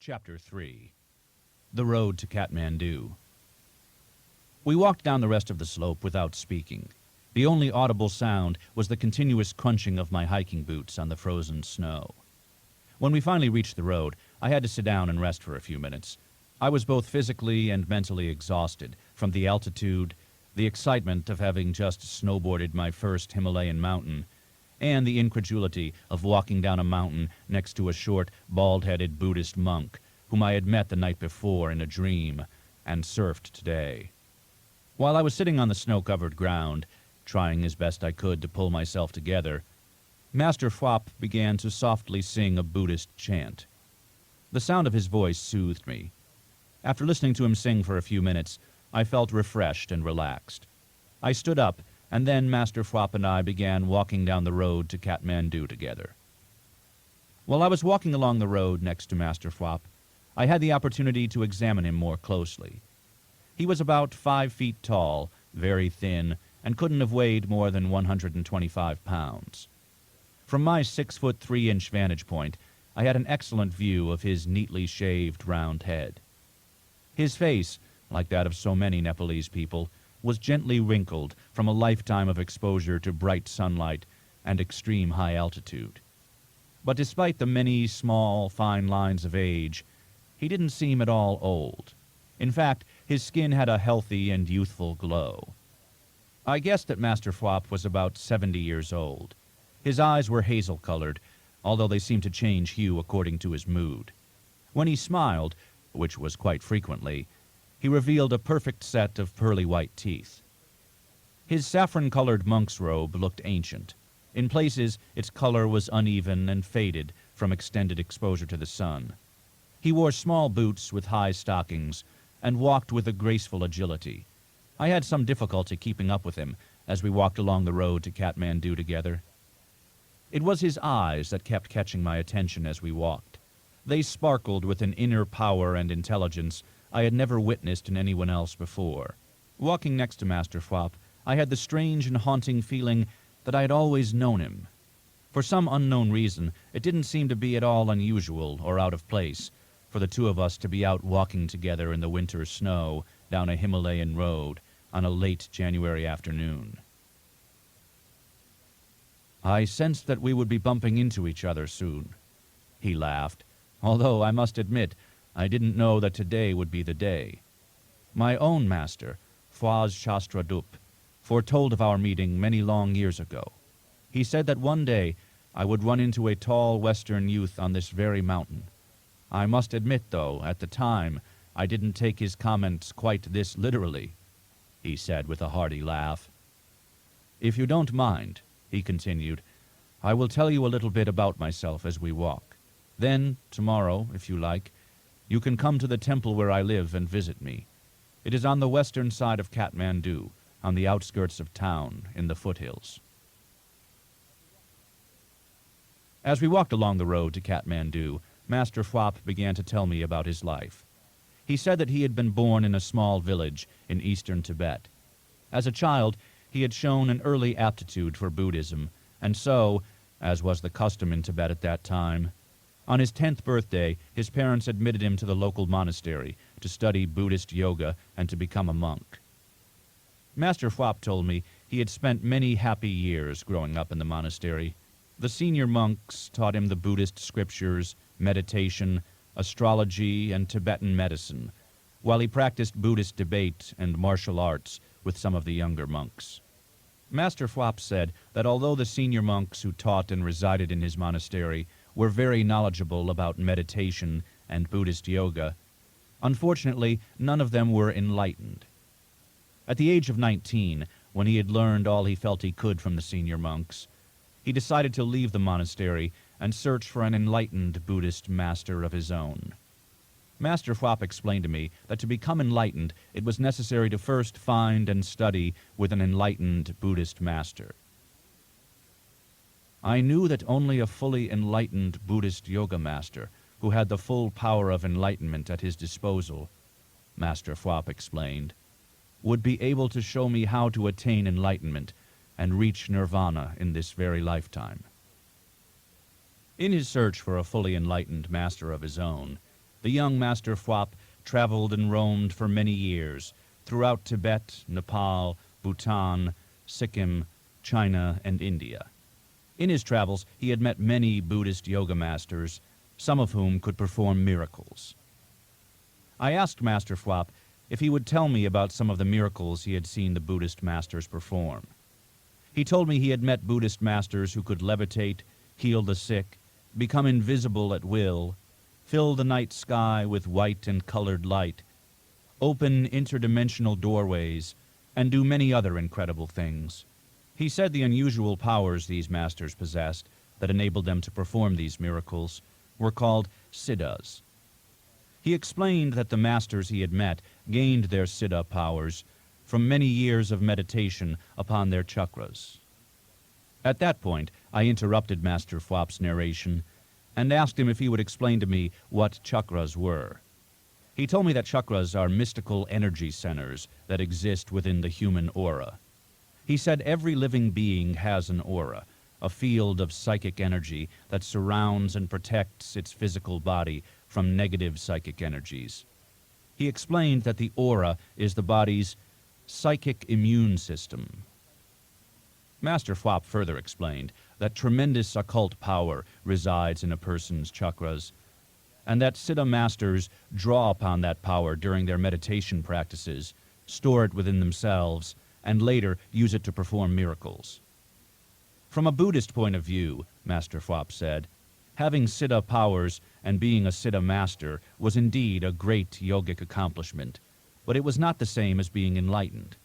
Chapter 3. The Road to Katmandu. We walked down the rest of the slope without speaking. The only audible sound was the continuous crunching of my hiking boots on the frozen snow. When we finally reached the road, I had to sit down and rest for a few minutes. I was both physically and mentally exhausted from the altitude, the excitement of having just snowboarded my first Himalayan mountain, and the incredulity of walking down a mountain next to a short, bald-headed Buddhist monk whom I had met the night before in a dream and surfed today. While I was sitting on the snow-covered ground, trying as best I could to pull myself together, Master Phwap began to softly sing a Buddhist chant. The sound of his voice soothed me. After listening to him sing for a few minutes, I felt refreshed and relaxed. I stood up, and then Master Phwap and I began walking down the road to Katmandu together. While I was walking along the road next to Master Phwap, I had the opportunity to examine him more closely. He was about 5 feet tall, very thin, and couldn't have weighed more than 125 pounds. From my 6'3" vantage point, I had an excellent view of his neatly shaved round head. His face, like that of so many Nepalese people, was gently wrinkled from a lifetime of exposure to bright sunlight and extreme high altitude. But despite the many small, fine lines of age, he didn't seem at all old. In fact, his skin had a healthy and youthful glow. I guessed that Master Phwap was about 70 years old. His eyes were hazel-colored, although they seemed to change hue according to his mood. When he smiled, which was quite frequently, he revealed a perfect set of pearly white teeth. His saffron-colored monk's robe looked ancient. In places, its color was uneven and faded from extended exposure to the sun. He wore small boots with high stockings and walked with a graceful agility. I had some difficulty keeping up with him as we walked along the road to Katmandu together. It was his eyes that kept catching my attention as we walked. They sparkled with an inner power and intelligence I had never witnessed in anyone else before. Walking next to Master Phwap, I had the strange and haunting feeling that I had always known him. For some unknown reason, it didn't seem to be at all unusual or out of place for the two of us to be out walking together in the winter snow down a Himalayan road on a late January afternoon. I sensed that we would be bumping into each other soon. He laughed, although I must admit I didn't know that today would be the day. My own master, Phwaz Shastradup, foretold of our meeting many long years ago. He said that one day I would run into a tall Western youth on this very mountain. I must admit, though, at the time, I didn't take his comments quite this literally, he said with a hearty laugh. If you don't mind, he continued, I will tell you a little bit about myself as we walk. Then, tomorrow, if you like, you can come to the temple where I live and visit me. It is on the western side of Katmandu, on the outskirts of town, in the foothills. As we walked along the road to Katmandu, Master Phwap began to tell me about his life. He said that he had been born in a small village in eastern Tibet. As a child, he had shown an early aptitude for Buddhism, and so, as was the custom in Tibet at that time, on his 10th birthday, his parents admitted him to the local monastery to study Buddhist yoga and to become a monk. Master Phwap told me he had spent many happy years growing up in the monastery. The senior monks taught him the Buddhist scriptures, meditation, astrology, and Tibetan medicine, while he practiced Buddhist debate and martial arts with some of the younger monks. Master Phwap said that although the senior monks who taught and resided in his monastery were very knowledgeable about meditation and Buddhist yoga, unfortunately, none of them were enlightened. At the age of 19, when he had learned all he felt he could from the senior monks, he decided to leave the monastery and search for an enlightened Buddhist master of his own. Master Phwap explained to me that to become enlightened, it was necessary to first find and study with an enlightened Buddhist master. I knew that only a fully enlightened Buddhist yoga master, who had the full power of enlightenment at his disposal, Master Phwap explained, would be able to show me how to attain enlightenment and reach nirvana in this very lifetime. In his search for a fully enlightened master of his own, the young Master Phwap traveled and roamed for many years throughout Tibet, Nepal, Bhutan, Sikkim, China, and India. In his travels, he had met many Buddhist yoga masters, some of whom could perform miracles. I asked Master Phwap if he would tell me about some of the miracles he had seen the Buddhist masters perform. He told me he had met Buddhist masters who could levitate, heal the sick, become invisible at will, fill the night sky with white and colored light, open interdimensional doorways, and do many other incredible things. He said the unusual powers these masters possessed that enabled them to perform these miracles were called siddhas. He explained that the masters he had met gained their siddha powers from many years of meditation upon their chakras. At that point, I interrupted Master Phwap's narration and asked him if he would explain to me what chakras were. He told me that chakras are mystical energy centers that exist within the human aura. He said every living being has an aura, a field of psychic energy that surrounds and protects its physical body from negative psychic energies. He explained that the aura is the body's psychic immune system. Master Phwap further explained that tremendous occult power resides in a person's chakras, and that siddha masters draw upon that power during their meditation practices, store it within themselves, and later use it to perform miracles. From a Buddhist point of view, Master Phwap said, having siddha powers and being a siddha master was indeed a great yogic accomplishment, but it was not the same as being enlightened.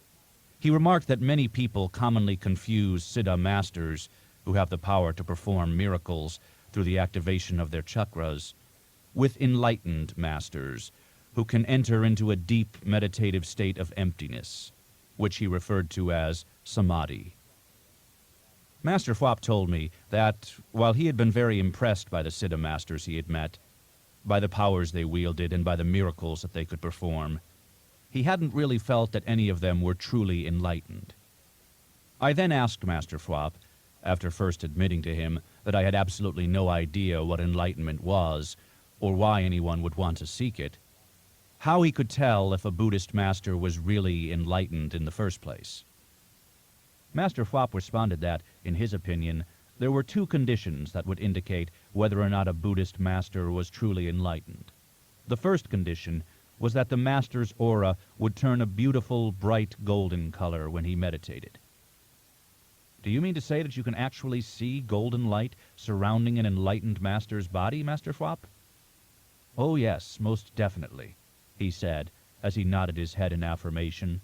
He remarked that many people commonly confuse siddha masters, who have the power to perform miracles through the activation of their chakras, with enlightened masters, who can enter into a deep meditative state of emptiness, which he referred to as samadhi. Master Phwap told me that, while he had been very impressed by the siddha masters he had met, by the powers they wielded and by the miracles that they could perform, he hadn't really felt that any of them were truly enlightened. I then asked Master Phwap, after first admitting to him that I had absolutely no idea what enlightenment was, or why anyone would want to seek it, how he could tell if a Buddhist master was really enlightened in the first place. Master Phwap responded that, in his opinion, there were two conditions that would indicate whether or not a Buddhist master was truly enlightened. The first condition was that the master's aura would turn a beautiful, bright golden color when he meditated. Do you mean to say that you can actually see golden light surrounding an enlightened master's body, Master Phwap? Oh yes, most definitely, he said, as he nodded his head in affirmation.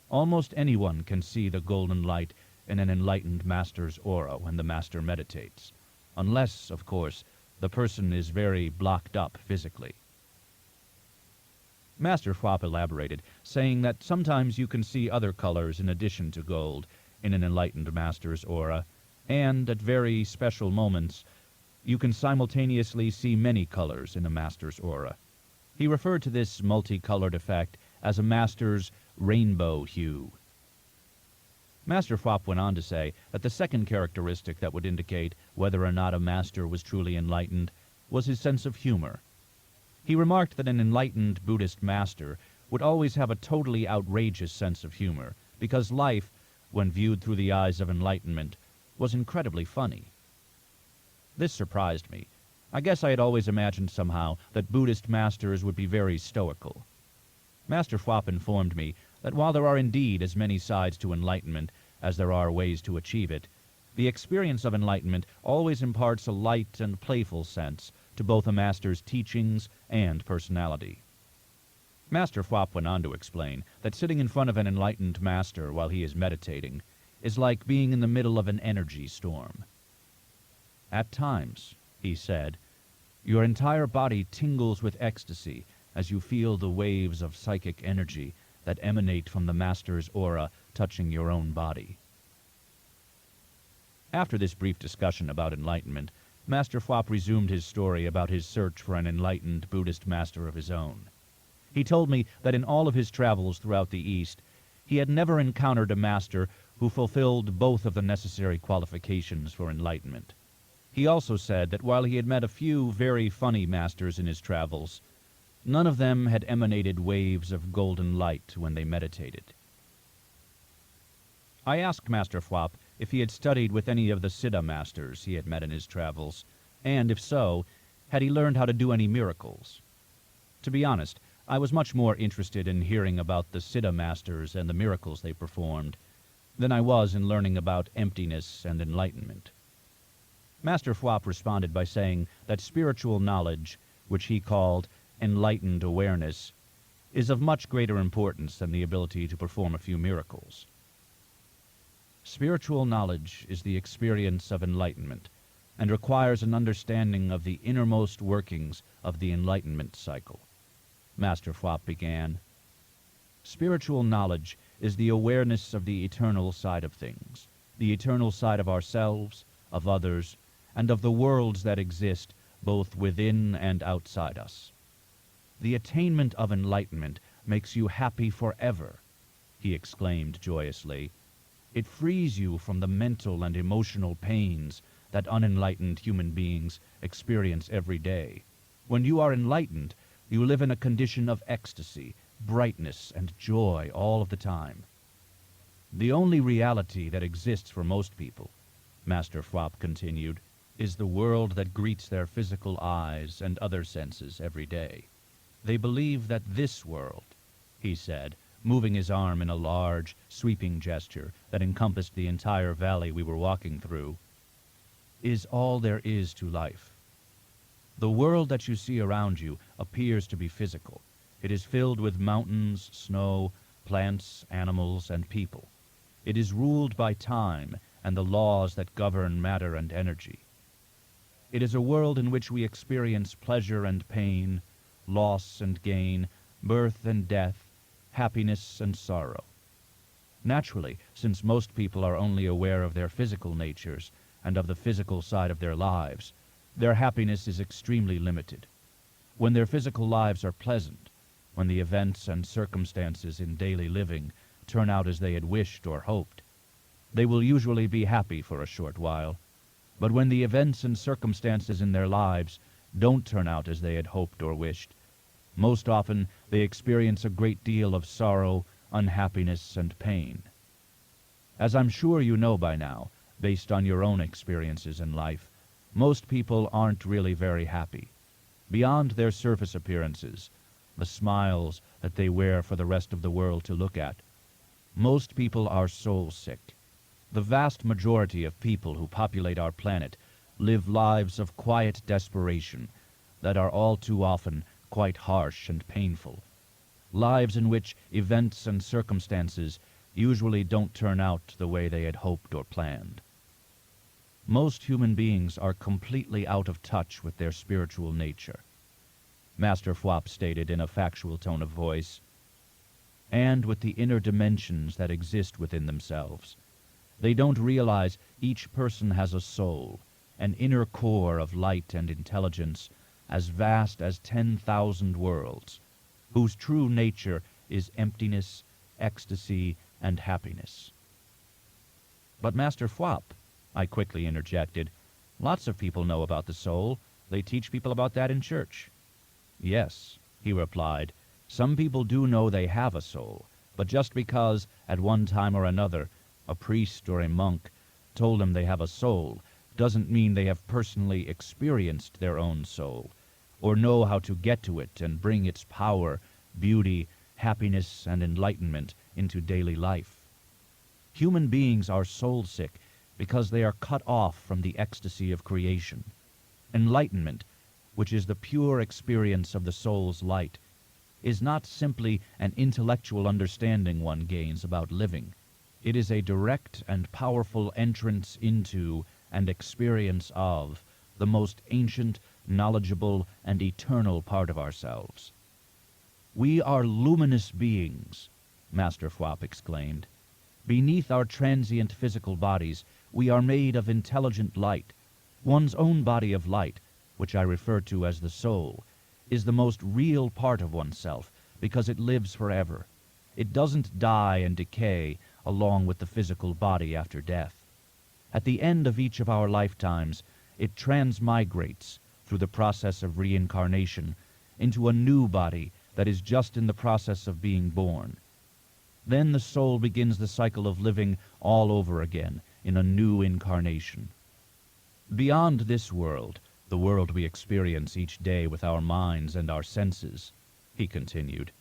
Almost anyone can see the golden light in an enlightened master's aura when the master meditates, unless, of course, the person is very blocked up physically. Master Phwap elaborated, saying that sometimes you can see other colors in addition to gold in an enlightened master's aura, and at very special moments, you can simultaneously see many colors in a master's aura. He referred to this multicolored effect as a master's rainbow hue. Master Phwap went on to say that the second characteristic that would indicate whether or not a master was truly enlightened was his sense of humor. He remarked that an enlightened Buddhist master would always have a totally outrageous sense of humor, because life, when viewed through the eyes of enlightenment, was incredibly funny. This surprised me. I guess I had always imagined somehow that Buddhist masters would be very stoical. Master Phwap informed me that while there are indeed as many sides to enlightenment as there are ways to achieve it, the experience of enlightenment always imparts a light and playful sense to both a master's teachings and personality. Master Phwap went on to explain that sitting in front of an enlightened master while he is meditating is like being in the middle of an energy storm. At times, he said, your entire body tingles with ecstasy as you feel the waves of psychic energy that emanate from the master's aura touching your own body. After this brief discussion about enlightenment, Master Phwap resumed his story about his search for an enlightened Buddhist master of his own. He told me that in all of his travels throughout the East, he had never encountered a master who fulfilled both of the necessary qualifications for enlightenment. He also said that while he had met a few very funny masters in his travels, None of them had emanated waves of golden light when they meditated. I asked Master Fwop if he had studied with any of the Siddha masters he had met in his travels, and if so, had he learned how to do any miracles. To be honest, I was much more interested in hearing about the Siddha masters and the miracles they performed than I was in learning about emptiness and enlightenment. Master Fwop responded by saying that spiritual knowledge, which he called enlightened awareness, is of much greater importance than the ability to perform a few miracles. Spiritual knowledge is the experience of enlightenment and requires an understanding of the innermost workings of the enlightenment cycle. Master Fwop began. Spiritual knowledge is the awareness of the eternal side of things, the eternal side of ourselves, of others, and of the worlds that exist both within and outside us. The attainment of enlightenment makes you happy forever, he exclaimed joyously. It frees you from the mental and emotional pains that unenlightened human beings experience every day. When you are enlightened, you live in a condition of ecstasy, brightness, and joy all of the time. The only reality that exists for most people, Master Fwop continued, is the world that greets their physical eyes and other senses every day. They believe that this world, he said, moving his arm in a large, sweeping gesture that encompassed the entire valley we were walking through, is all there is to life. The world that you see around you appears to be physical. It is filled with mountains, snow, plants, animals, and people. It is ruled by time and the laws that govern matter and energy. It is a world in which we experience pleasure and pain, loss and gain, birth and death, happiness and sorrow. Naturally, since most people are only aware of their physical natures and of the physical side of their lives, their happiness is extremely limited. When their physical lives are pleasant, when the events and circumstances in daily living turn out as they had wished or hoped, they will usually be happy for a short while. But when the events and circumstances in their lives don't turn out as they had hoped or wished, most often they experience a great deal of sorrow, unhappiness, and pain. As I'm sure you know by now, based on your own experiences in life, most people aren't really very happy. Beyond their surface appearances, the smiles that they wear for the rest of the world to look at, most people are soul-sick. The vast majority of people who populate our planet live lives of quiet desperation that are all too often quite harsh and painful. Lives in which events and circumstances usually don't turn out the way they had hoped or planned. Most human beings are completely out of touch with their spiritual nature, Master Fwop stated in a factual tone of voice, and with the inner dimensions that exist within themselves. They don't realize each person has a soul, an inner core of light and intelligence as vast as 10,000 worlds, whose true nature is emptiness, ecstasy, and happiness. But Master Fwop, I quickly interjected, lots of people know about the soul. They teach people about that in church. Yes, he replied, some people do know they have a soul, but just because, at one time or another, a priest or a monk told them they have a soul doesn't mean they have personally experienced their own soul, or know how to get to it and bring its power, beauty, happiness, and enlightenment into daily life. Human beings are soul-sick because they are cut off from the ecstasy of creation. Enlightenment, which is the pure experience of the soul's light, is not simply an intellectual understanding one gains about living. It is a direct and powerful entrance into and experience of the most ancient, knowledgeable, and eternal part of ourselves. We are luminous beings, Master Fwop exclaimed. Beneath our transient physical bodies, we are made of intelligent light. One's own body of light, which I refer to as the soul, is the most real part of oneself because it lives forever. It doesn't die and decay along with the physical body after death. At the end of each of our lifetimes, it transmigrates through the process of reincarnation into a new body that is just in the process of being born. Then the soul begins the cycle of living all over again in a new incarnation. Beyond this world, the world we experience each day with our minds and our senses, he continued,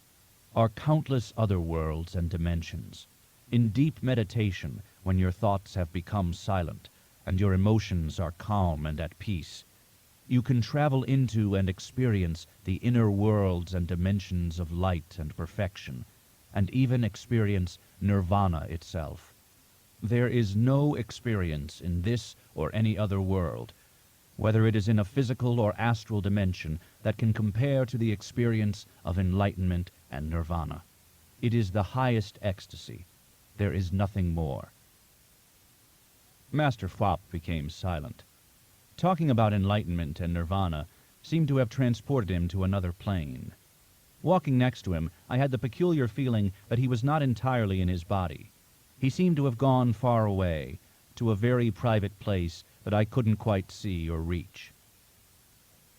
are countless other worlds and dimensions. In deep meditation, when your thoughts have become silent and your emotions are calm and at peace, you can travel into and experience the inner worlds and dimensions of light and perfection, and even experience nirvana itself. There is no experience in this or any other world, whether it is in a physical or astral dimension, that can compare to the experience of enlightenment and nirvana. It is the highest ecstasy. There is nothing more. Master Fop became silent. Talking about enlightenment and nirvana seemed to have transported him to another plane. Walking next to him, I had the peculiar feeling that he was not entirely in his body. He seemed to have gone far away, to a very private place that I couldn't quite see or reach.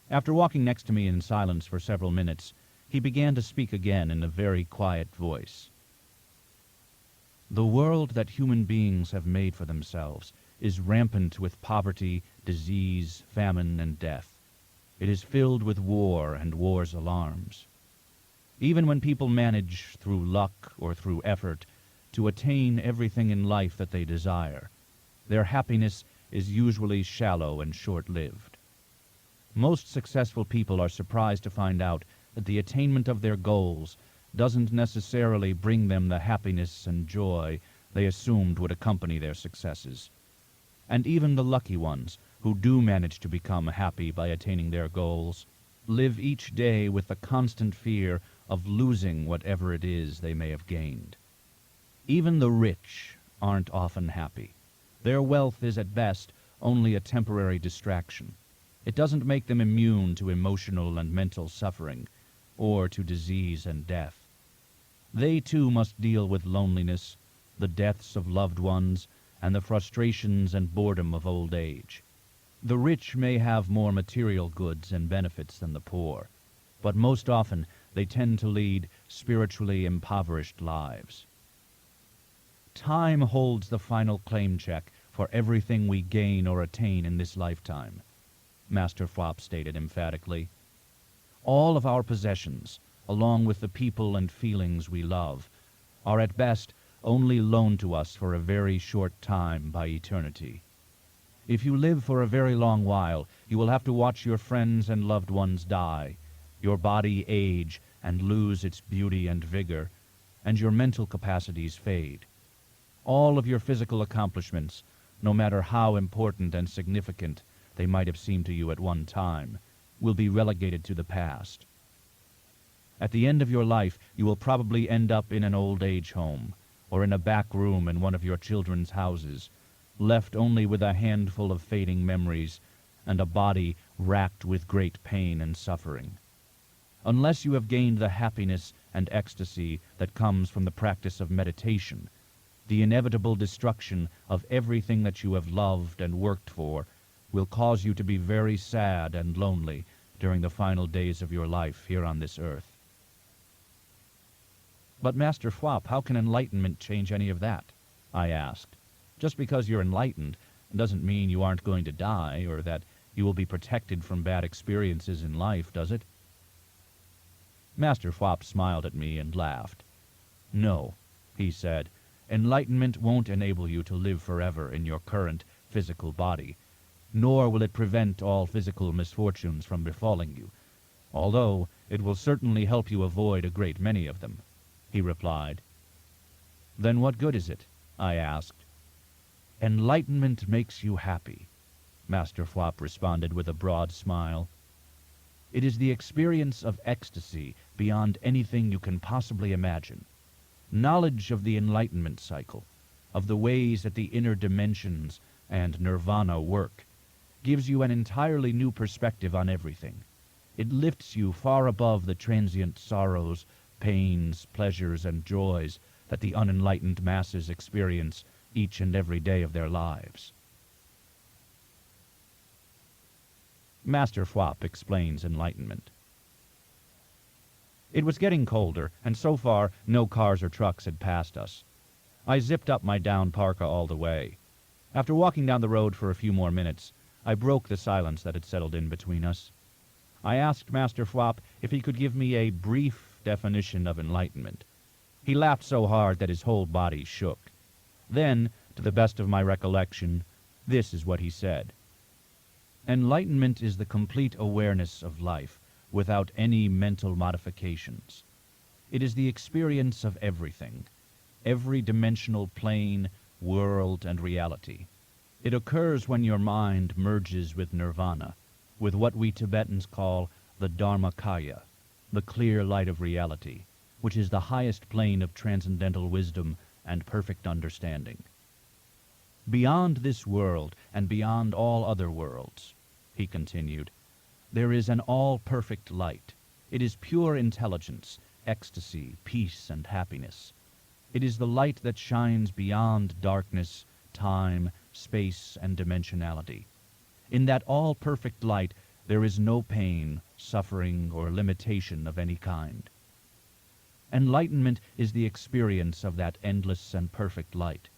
After walking next to me in silence for several minutes, he began to speak again in a very quiet voice. The world that human beings have made for themselves is rampant with poverty, disease, famine, and death. It is filled with war and war's alarms. Even when people manage, through luck or through effort, to attain everything in life that they desire, their happiness is usually shallow and short-lived. Most successful people are surprised to find out that the attainment of their goals doesn't necessarily bring them the happiness and joy they assumed would accompany their successes. And even the lucky ones, who do manage to become happy by attaining their goals, live each day with the constant fear of losing whatever it is they may have gained. Even the rich aren't often happy. Their wealth is at best only a temporary distraction. It doesn't make them immune to emotional and mental suffering, or to disease and death. They too must deal with loneliness, the deaths of loved ones, and the frustrations and boredom of old age. The rich may have more material goods and benefits than the poor, but most often they tend to lead spiritually impoverished lives. Time holds the final claim check for everything we gain or attain in this lifetime, Master Fop stated emphatically. All of our possessions, along with the people and feelings we love, are at best only loaned to us for a very short time by eternity. If you live for a very long while, you will have to watch your friends and loved ones die, your body age and lose its beauty and vigor, and your mental capacities fade. All of your physical accomplishments, no matter how important and significant they might have seemed to you at one time, will be relegated to the past. At the end of your life, you will probably end up in an old age home, or in a back room in one of your children's houses, left only with a handful of fading memories and a body racked with great pain and suffering. Unless you have gained the happiness and ecstasy that comes from the practice of meditation, the inevitable destruction of everything that you have loved and worked for will cause you to be very sad and lonely during the final days of your life here on this earth. But Master Fwop, how can enlightenment change any of that? I asked. Just because you're enlightened doesn't mean you aren't going to die, or that you will be protected from bad experiences in life, does it? Master Fwop smiled at me and laughed. No, he said, enlightenment won't enable you to live forever in your current physical body, nor will it prevent all physical misfortunes from befalling you, although it will certainly help you avoid a great many of them, he replied. Then what good is it? I asked. Enlightenment makes you happy, Master Fwop responded with a broad smile. It is the experience of ecstasy beyond anything you can possibly imagine. Knowledge of the enlightenment cycle, of the ways that the inner dimensions and nirvana work, gives you an entirely new perspective on everything. It lifts you far above the transient sorrows, pains, pleasures, and joys that the unenlightened masses experience each and every day of their lives. Master Fwop explains enlightenment. It was getting colder, and so far no cars or trucks had passed us. I zipped up my down parka all the way. After walking down the road for a few more minutes, I broke the silence that had settled in between us. I asked Master Fwop if he could give me a brief definition of enlightenment. He laughed so hard that his whole body shook. Then, to the best of my recollection, this is what he said. Enlightenment is the complete awareness of life, without any mental modifications. It is the experience of everything, every dimensional plane, world, and reality. It occurs when your mind merges with nirvana, with what we Tibetans call the Dharmakaya, the clear light of reality, which is the highest plane of transcendental wisdom and perfect understanding. Beyond this world and beyond all other worlds, he continued, there is an all-perfect light. It is pure intelligence, ecstasy, peace, and happiness. It is the light that shines beyond darkness, time, space, and dimensionality. In that all-perfect light, there is no pain, suffering, or limitation of any kind. Enlightenment is the experience of that endless and perfect light.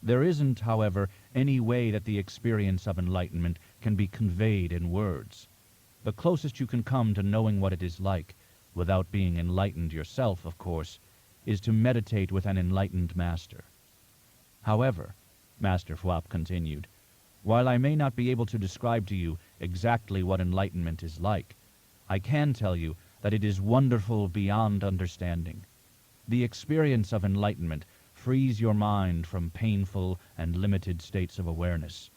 There isn't, however, any way that the experience of enlightenment can be conveyed in words. The closest you can come to knowing what it is like, without being enlightened yourself, of course, is to meditate with an enlightened master. However, Master Fwop continued, while I may not be able to describe to you exactly what enlightenment is like, I can tell you that it is wonderful beyond understanding. The experience of enlightenment frees your mind from painful and limited states of awareness.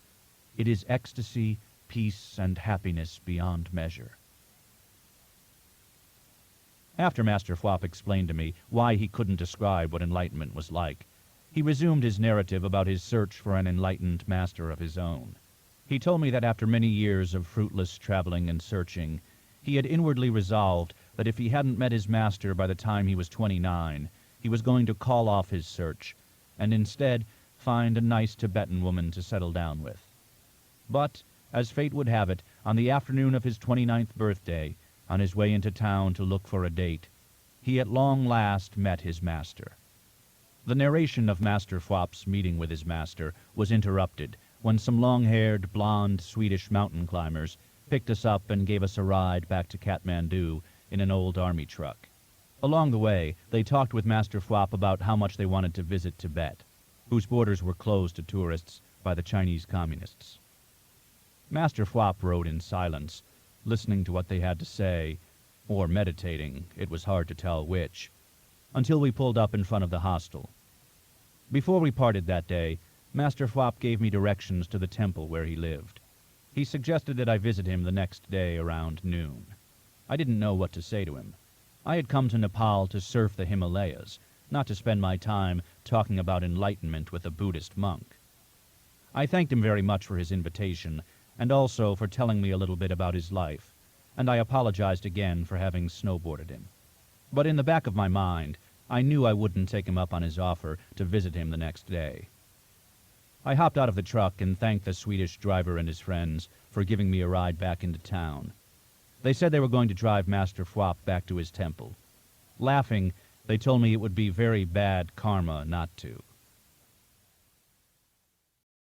It is ecstasy, peace, and happiness beyond measure. After Master Fwop explained to me why he couldn't describe what enlightenment was like, he resumed his narrative about his search for an enlightened master of his own. He told me that after many years of fruitless traveling and searching, he had inwardly resolved that if he hadn't met his master by the time he was 29, he was going to call off his search, and instead find a nice Tibetan woman to settle down with. But, as fate would have it, on the afternoon of his 29th birthday, on his way into town to look for a date, he at long last met his master. The narration of Master Fwop's meeting with his master was interrupted when some long-haired, blonde Swedish mountain climbers picked us up and gave us a ride back to Katmandu in an old army truck. Along the way, they talked with Master Fwop about how much they wanted to visit Tibet, whose borders were closed to tourists by the Chinese communists. Master Fwop rode in silence, listening to what they had to say, or meditating, it was hard to tell which, until we pulled up in front of the hostel. Before we parted that day, Master Fwop gave me directions to the temple where he lived. He suggested that I visit him the next day around noon. I didn't know what to say to him. I had come to Nepal to surf the Himalayas, not to spend my time talking about enlightenment with a Buddhist monk. I thanked him very much for his invitation, and also for telling me a little bit about his life, and I apologized again for having snowboarded him. But in the back of my mind, I knew I wouldn't take him up on his offer to visit him the next day. I hopped out of the truck and thanked the Swedish driver and his friends for giving me a ride back into town. They said they were going to drive Master Fwop back to his temple. Laughing, they told me it would be very bad karma not to.